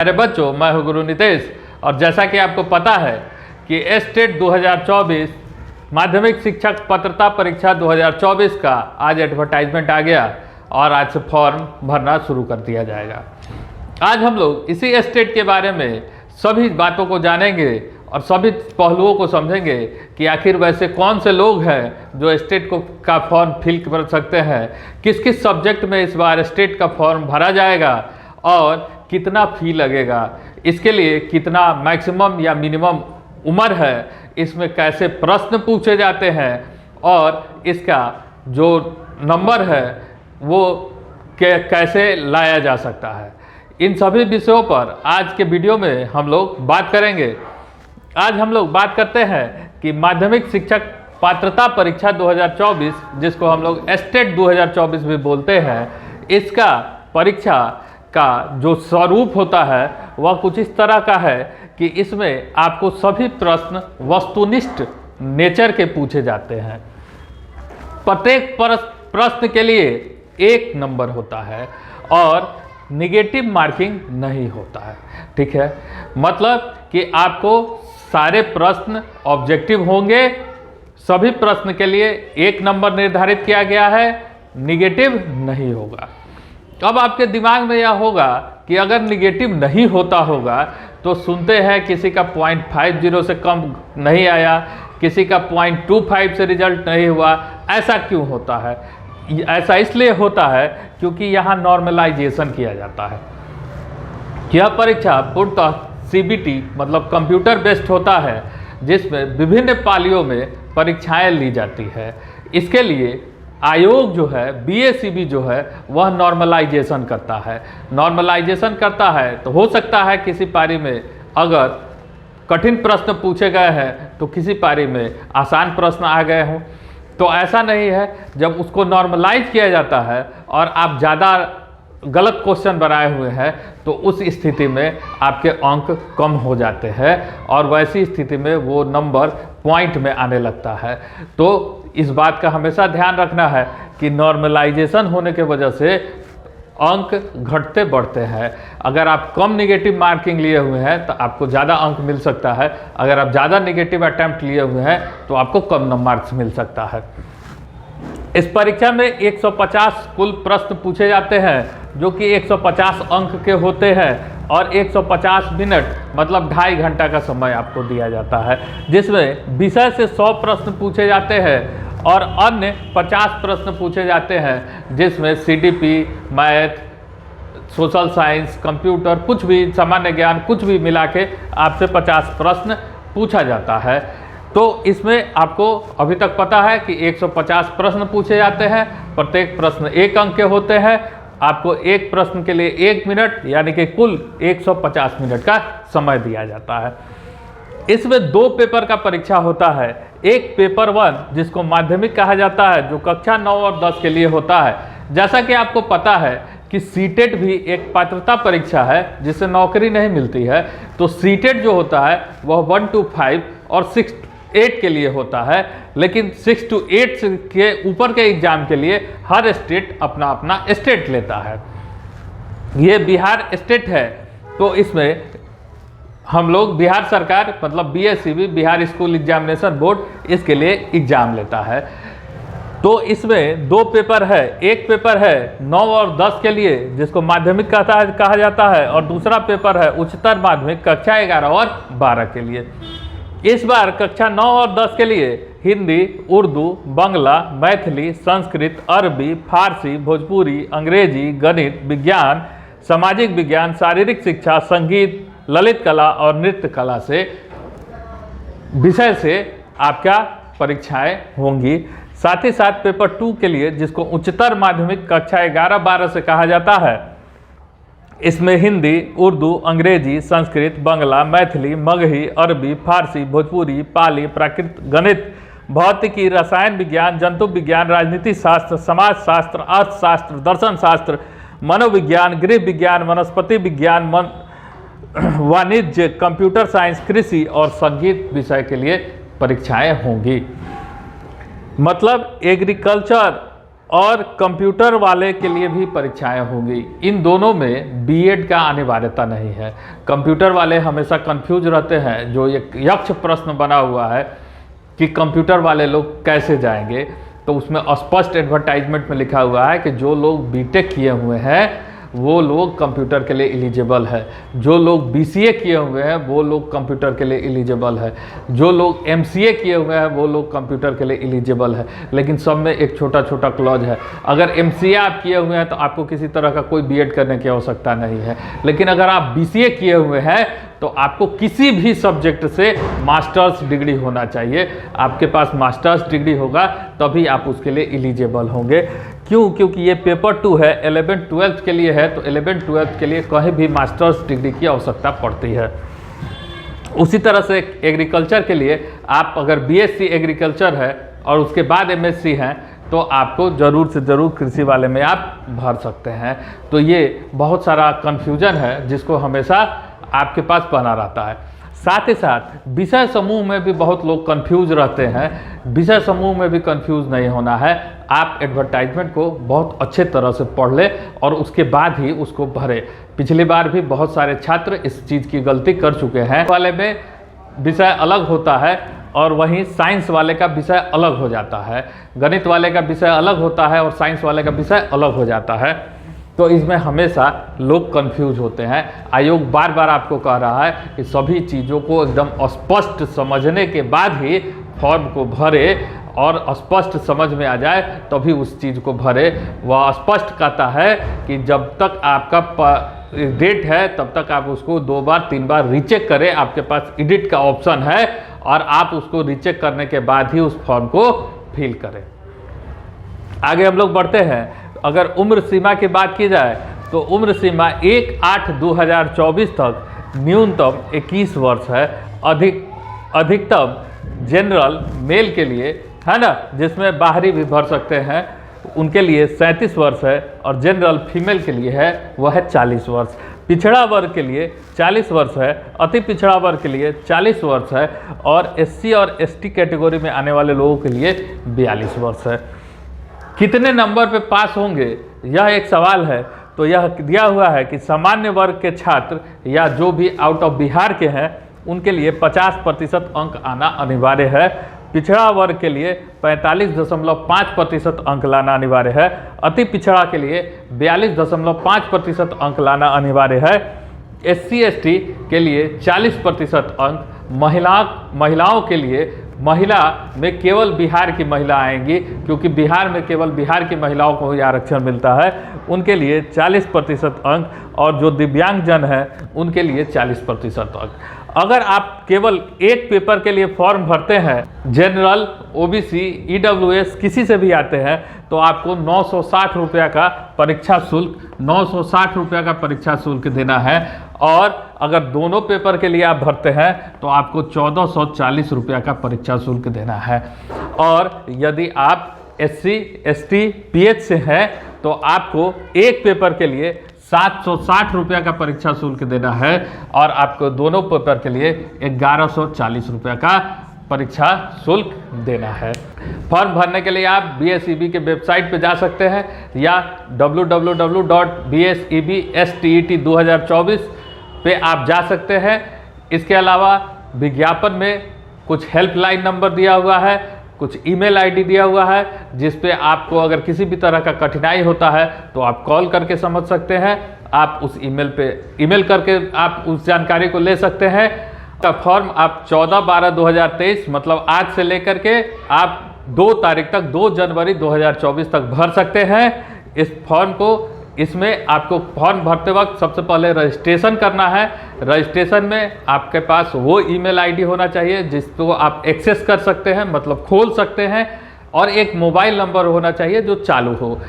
मेरे बच्चों, मैं हूं गुरु नितेश और जैसा कि आपको पता है कि एस्टेट 2024 माध्यमिक शिक्षक पात्रता परीक्षा 2024 का आज एडवर्टाइजमेंट आ गया और आज से फॉर्म भरना शुरू कर दिया जाएगा। आज हम लोग इसी एस्टेट के बारे में सभी बातों को जानेंगे और सभी पहलुओं को समझेंगे कि आखिर वैसे कौन से लोग हैं जो एस्टेट का फॉर्म फिल कर सकते हैं, किस किस सब्जेक्ट में इस बार एस्टेट का फॉर्म भरा जाएगा और कितना फी लगेगा, इसके लिए कितना मैक्सिमम या मिनिमम उम्र है, इसमें कैसे प्रश्न पूछे जाते हैं और इसका जो नंबर है वो कैसे लाया जा सकता है। इन सभी विषयों पर आज के वीडियो में हम लोग बात करेंगे। आज हम लोग बात करते हैं कि माध्यमिक शिक्षक पात्रता परीक्षा 2024, जिसको हम लोग एस्टेट 2024 भी बोलते हैं, इसका परीक्षा का जो स्वरूप होता है वह कुछ इस तरह का है कि इसमें आपको सभी प्रश्न वस्तुनिष्ठ नेचर के पूछे जाते हैं। प्रत्येक प्रश्न के लिए 1 नंबर होता है और निगेटिव मार्किंग नहीं होता है। ठीक है, मतलब कि आपको सारे प्रश्न ऑब्जेक्टिव होंगे, सभी प्रश्न के लिए 1 नंबर निर्धारित किया गया है, निगेटिव नहीं होगा। अब आपके दिमाग में यह होगा कि अगर निगेटिव नहीं होता होगा तो सुनते हैं किसी का 0.50 से कम नहीं आया, किसी का 0.25 से रिजल्ट नहीं हुआ। ऐसा क्यों होता है? ऐसा इसलिए होता है क्योंकि यहाँ नॉर्मलाइजेशन किया जाता है। यह परीक्षा पूर्णतः CBT मतलब कंप्यूटर बेस्ड होता है, जिसमें विभिन्न पालियों में परीक्षाएं ली जाती है। इसके लिए आयोग जो है, BACB जो है, वह नॉर्मलाइजेशन करता है। नॉर्मलाइजेशन करता है तो हो सकता है किसी पारी में अगर कठिन प्रश्न पूछे गए हैं तो किसी पारी में आसान प्रश्न आ गए हों। तो ऐसा नहीं है, जब उसको नॉर्मलाइज किया जाता है और आप ज़्यादा गलत क्वेश्चन बनाए हुए हैं तो उस स्थिति में आपके अंक कम हो जाते हैं और वैसी स्थिति में वो नंबर पॉइंट में आने लगता है। तो इस बात का हमेशा ध्यान रखना है कि नॉर्मलाइजेशन होने के वजह से अंक घटते बढ़ते हैं। अगर आप कम निगेटिव मार्किंग लिए हुए हैं तो आपको ज़्यादा अंक मिल सकता है, अगर आप ज़्यादा निगेटिव अटैम्प्ट लिए हुए हैं तो आपको कम मार्क्स मिल सकता है। इस परीक्षा में 150 कुल प्रश्न पूछे जाते हैं, जो कि 150 अंक के होते हैं और 150 मिनट मतलब 2.5 घंटा का समय आपको दिया जाता है, जिसमें विषय से 100 प्रश्न पूछे जाते हैं और अन्य 50 प्रश्न पूछे जाते हैं, जिसमें CDP, math, social science, computer, कुछ भी सामान्य ज्ञान, कुछ भी मिला के आपसे 50 प्रश्न पूछा जाता है। तो इसमें आपको अभी तक पता है कि 150 प्रश्न पूछे जाते हैं, प्रत्येक प्रश्न 1 अंक के होते हैं। आपको एक प्रश्न के लिए 1 मिनट यानी कि कुल 150 मिनट का समय दिया जाता है। इसमें 2 पेपर का परीक्षा होता है। एक पेपर 1 जिसको माध्यमिक कहा जाता है, जो कक्षा 9 और 10 के लिए होता है। जैसा कि आपको पता है कि सीटेट भी एक पात्रता परीक्षा है जिससे नौकरी नहीं मिलती है, तो सीटेट जो होता है वह 1 to 5 और 6 to 8 के लिए होता है, लेकिन 6 to 8 के ऊपर के एग्जाम के लिए हर स्टेट अपना अपना स्टेट लेता है। ये बिहार स्टेट है, तो इसमें हम लोग बिहार सरकार मतलब BACB Bihar school examination board इसके लिए एग्जाम लेता है। तो इसमें 2 पेपर है। एक पेपर है 9 और 10 के लिए जिसको माध्यमिक कहा जाता है और दूसरा पेपर है उच्चतर माध्यमिक कक्षा 11 और 12 के लिए। इस बार कक्षा 9 और 10 के लिए हिंदी, उर्दू, बांग्ला, मैथिली, संस्कृत, अरबी, फारसी, भोजपुरी, अंग्रेजी, गणित, विज्ञान, सामाजिक विज्ञान, शारीरिक शिक्षा, संगीत, ललित कला और नृत्य कला से विषय से आपका परीक्षाएं होंगी। साथ ही साथ पेपर 2 के लिए जिसको उच्चतर माध्यमिक कक्षा 11-12 से कहा जाता है, इसमें हिंदी, उर्दू, अंग्रेजी, संस्कृत, बांग्ला, मैथिली, मगही, अरबी, फारसी, भोजपुरी, पाली, प्राकृत, गणित, भौतिकी, रसायन विज्ञान, जंतु विज्ञान, राजनीति शास्त्र, समाज शास्त्र, अर्थशास्त्र, दर्शन शास्त्र, मनोविज्ञान, गृह विज्ञान, वनस्पति विज्ञान, वाणिज्य, कंप्यूटर साइंस, कृषि और संगीत विषय के लिए परीक्षाएं होंगी। मतलब एग्रीकल्चर और कंप्यूटर वाले के लिए भी परीक्षाएं होंगी। इन दोनों में बीएड का अनिवार्यता नहीं है। कंप्यूटर वाले हमेशा कंफ्यूज रहते हैं, जो एक यक्ष प्रश्न बना हुआ है कि कंप्यूटर वाले लोग कैसे जाएंगे, तो उसमें स्पष्ट एडवर्टाइजमेंट में लिखा हुआ है कि जो लोग बीटेक किए हुए हैं वो लोग कंप्यूटर के लिए एलिजिबल है, जो लोग बीसीए किए हुए हैं वो लोग कंप्यूटर के लिए एलिजिबल है, जो लोग एमसीए किए हुए हैं वो लोग कंप्यूटर के लिए एलिजिबल है। लेकिन सब में एक छोटा छोटा क्लॉज है। अगर एमसीए आप किए हुए हैं तो आपको किसी तरह का कोई बीएड करने की आवश्यकता नहीं है, लेकिन अगर आप बीसीए किए हुए हैं तो आपको किसी भी सब्जेक्ट से मास्टर्स डिग्री होना चाहिए। आपके पास मास्टर्स डिग्री होगा तभी आप उसके लिए एलिजिबल होंगे। क्यों? क्योंकि ये पेपर 2 है, 11th-12th के लिए है, तो 11th-12th के लिए कहीं भी मास्टर्स डिग्री की आवश्यकता पड़ती है। उसी तरह से एग्रीकल्चर के लिए आप अगर बीएससी एग्रीकल्चर है और उसके बाद एमएससी हैं तो आपको ज़रूर से ज़रूर कृषि वाले में आप भर सकते हैं। तो ये बहुत सारा कन्फ्यूजन है जिसको हमेशा आपके पास बना रहता है। साथ ही साथ विषय समूह में भी बहुत लोग कंफ्यूज रहते हैं। विषय समूह में भी कंफ्यूज नहीं होना है। आप एडवर्टाइजमेंट को बहुत अच्छे तरह से पढ़ लें और उसके बाद ही उसको भरें। पिछली बार भी बहुत सारे छात्र इस चीज़ की गलती कर चुके हैं। वाले में विषय अलग होता है और वहीं साइंस वाले का विषय अलग हो जाता है, गणित वाले का विषय अलग होता है और साइंस वाले का विषय अलग हो जाता है। तो इसमें हमेशा लोग कंफ्यूज होते हैं। आयोग बार बार आपको कह रहा है कि सभी चीज़ों को एकदम स्पष्ट समझने के बाद ही फॉर्म को भरे और स्पष्ट समझ में आ जाए तभी उस चीज़ को भरे। वह स्पष्ट कहता है कि जब तक आपका डेट है तब तक आप उसको 2 बार 3 बार रीचेक करें। आपके पास एडिट का ऑप्शन है और आप उसको रीचेक करने के बाद ही उस फॉर्म को फिल करें। आगे हम लोग बढ़ते हैं। अगर उम्र सीमा की बात की जाए तो उम्र सीमा 1/8/2024 तक न्यूनतम 21 वर्ष है। अधिकतम जनरल मेल के लिए है ना, जिसमें बाहरी भी भर सकते हैं, उनके लिए 37 वर्ष है और जनरल फीमेल के लिए है वह है 40 वर्ष। पिछड़ा वर्ग के लिए 40 वर्ष है, अति पिछड़ा वर्ग के लिए 40 वर्ष है और एससी और एसटी कैटेगरी में आने वाले लोगों के लिए 42 वर्ष है। कितने नंबर पे पास होंगे यह एक सवाल है। तो यह दिया हुआ है कि सामान्य वर्ग के छात्र या जो भी आउट ऑफ बिहार के हैं उनके लिए 50% अंक आना अनिवार्य है। पिछड़ा वर्ग के लिए 45.5% अंक लाना अनिवार्य है। अति पिछड़ा के लिए 42.5% अंक लाना अनिवार्य है। एससी एसटी के लिए 40% अंक, महिलाओं के लिए महिला में केवल बिहार की महिला आएंगी, क्योंकि बिहार में केवल बिहार की महिलाओं को ही आरक्षण मिलता है, उनके लिए 40% अंक और जो दिव्यांगजन हैं उनके लिए 40% अंक। अगर आप केवल एक पेपर के लिए फॉर्म भरते हैं, जनरल, ओबीसी, ईडब्ल्यूएस किसी से भी आते हैं, तो आपको 960 रुपये का परीक्षा शुल्क देना है। और अगर दोनों पेपर के लिए आप भरते हैं तो आपको 1440 रुपये का परीक्षा शुल्क देना है। और यदि आप एससी, एसटी, पीएच से हैं तो आपको एक पेपर के लिए 760 रुपये का परीक्षा शुल्क देना है और आपको दोनों पेपर के लिए 1140 रुपये का परीक्षा शुल्क देना है। फॉर्म भरने के लिए आप बीएसईबी के वेबसाइट पे जा सकते हैं या www.bsebstet2024 पे आप जा सकते हैं। इसके अलावा विज्ञापन में कुछ हेल्पलाइन नंबर दिया हुआ है, कुछ ईमेल आईडी दिया हुआ है, जिस पे आपको अगर किसी भी तरह का कठिनाई होता है तो आप कॉल करके समझ सकते हैं। आप उस ईमेल पे ईमेल करके आप उस जानकारी को ले सकते हैं। का फॉर्म आप 14/12/2023 मतलब आज से लेकर के आप 2 तारीख तक 2 जनवरी 2024 तक भर सकते हैं इस फॉर्म को। इसमें आपको फॉर्म भरते वक्त सबसे पहले रजिस्ट्रेशन करना है। रजिस्ट्रेशन में आपके पास वो ईमेल आईडी होना चाहिए जिसको आप एक्सेस कर सकते हैं, मतलब खोल सकते हैं, और एक मोबाइल नंबर होना चाहिए जो चालू हो,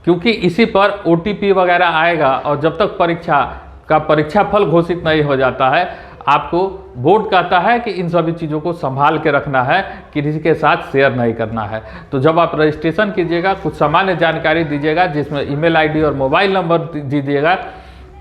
क्योंकि इसी पर ओटीपी वगैरह आएगा। और जब तक परीक्षा फल घोषित नहीं हो जाता है, आपको बोर्ड कहता है कि इन सभी चीज़ों को संभाल के रखना है, किसी के साथ शेयर नहीं करना है। तो जब आप रजिस्ट्रेशन कीजिएगा, कुछ सामान्य जानकारी दीजिएगा जिसमें ईमेल आईडी और मोबाइल नंबर दीजिएगा।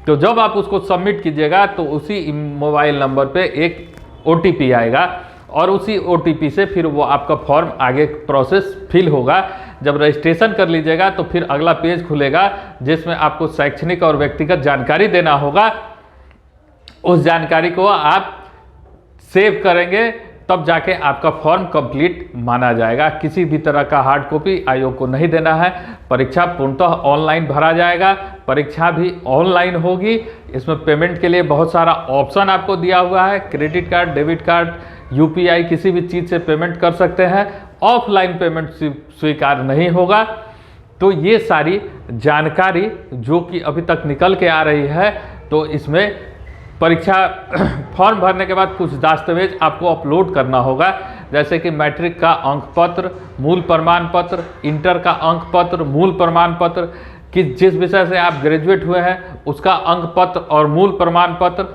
तो जब आप उसको सबमिट कीजिएगा तो उसी मोबाइल नंबर पे एक ओटीपी आएगा और उसी OTP से फिर वो आपका फॉर्म आगे प्रोसेस फिल होगा। जब रजिस्ट्रेशन कर लीजिएगा तो फिर अगला पेज खुलेगा जिसमें आपको शैक्षणिक और व्यक्तिगत जानकारी देना होगा। उस जानकारी को आप सेव करेंगे तब जाके आपका फॉर्म कंप्लीट माना जाएगा। किसी भी तरह का हार्ड कॉपी आयोग को नहीं देना है। परीक्षा पूर्णतः ऑनलाइन भरा जाएगा, परीक्षा भी ऑनलाइन होगी। इसमें पेमेंट के लिए बहुत सारा ऑप्शन आपको दिया हुआ है। Credit card, debit card, UPI किसी भी चीज़ से पेमेंट कर सकते हैं। ऑफलाइन पेमेंट स्वीकार नहीं होगा। तो ये सारी जानकारी जो कि अभी तक निकल के आ रही है, तो इसमें परीक्षा फॉर्म भरने के बाद कुछ दस्तावेज आपको अपलोड करना होगा, जैसे कि मैट्रिक का अंक पत्र, मूल प्रमाण पत्र, इंटर का अंक पत्र, मूल प्रमाण पत्र, कि जिस विषय से आप ग्रेजुएट हुए हैं उसका अंक पत्र और मूल प्रमाण पत्र,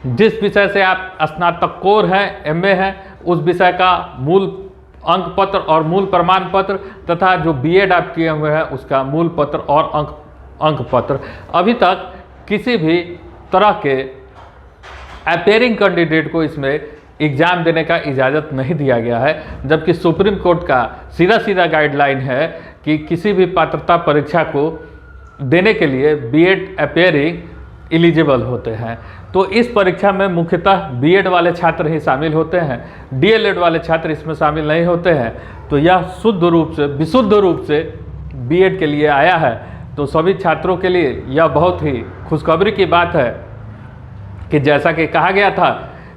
जिस विषय से आप स्नातकोत्तर हैं, MA हैं, उस विषय का मूल अंक पत्र और मूल प्रमाण पत्र, तथा जो B.Ed आप किए हुए हैं उसका मूल पत्र और अंक पत्र। अभी तक किसी भी तरह के अपेयरिंग कैंडिडेट को इसमें एग्ज़ाम देने का इजाज़त नहीं दिया गया है, जबकि सुप्रीम कोर्ट का सीधा गाइडलाइन है कि किसी भी पात्रता परीक्षा को देने के लिए B.Ed अपेयरिंग एलिजिबल होते हैं। तो इस परीक्षा में मुख्यतः B.Ed वाले छात्र ही शामिल होते हैं, D.LED वाले छात्र इसमें शामिल नहीं होते हैं। तो यह विशुद्ध रूप से B.Ed के लिए आया है। तो सभी छात्रों के लिए यह बहुत ही खुशखबरी की बात है कि जैसा कि कहा गया था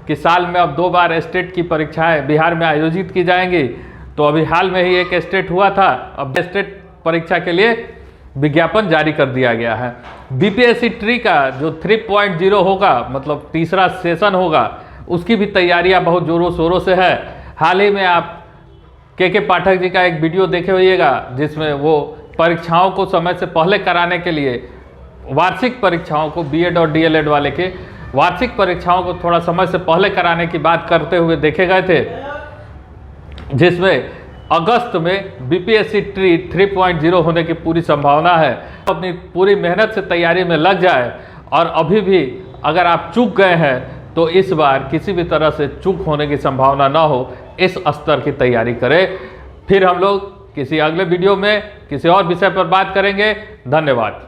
कि साल में अब 2 बार स्टेट की परीक्षाएं बिहार में आयोजित की जाएंगी, तो अभी हाल में ही एक स्टेट हुआ था। अब स्टेट परीक्षा के लिए विज्ञापन जारी कर दिया गया है। BPSC ट्री का जो 3.0 होगा, मतलब तीसरा सेशन होगा, उसकी भी तैयारियां बहुत जोरों शोरों से है। हाल ही में आप के पाठक जी का एक वीडियो देखे होइएगा जिसमें वो परीक्षाओं को समय से पहले कराने के लिए, वार्षिक परीक्षाओं को B.Ed और D.LED वाले के वार्षिक परीक्षाओं को थोड़ा समय से पहले कराने की बात करते हुए देखे गए थे, जिसमें अगस्त में BPSC ट्री 3.0 होने की पूरी संभावना है। अपनी पूरी मेहनत से तैयारी में लग जाए, और अभी भी अगर आप चूक गए हैं तो इस बार किसी भी तरह से चूक होने की संभावना ना हो, इस स्तर की तैयारी करें। फिर हम लोग किसी अगले वीडियो में किसी और विषय पर बात करेंगे। धन्यवाद।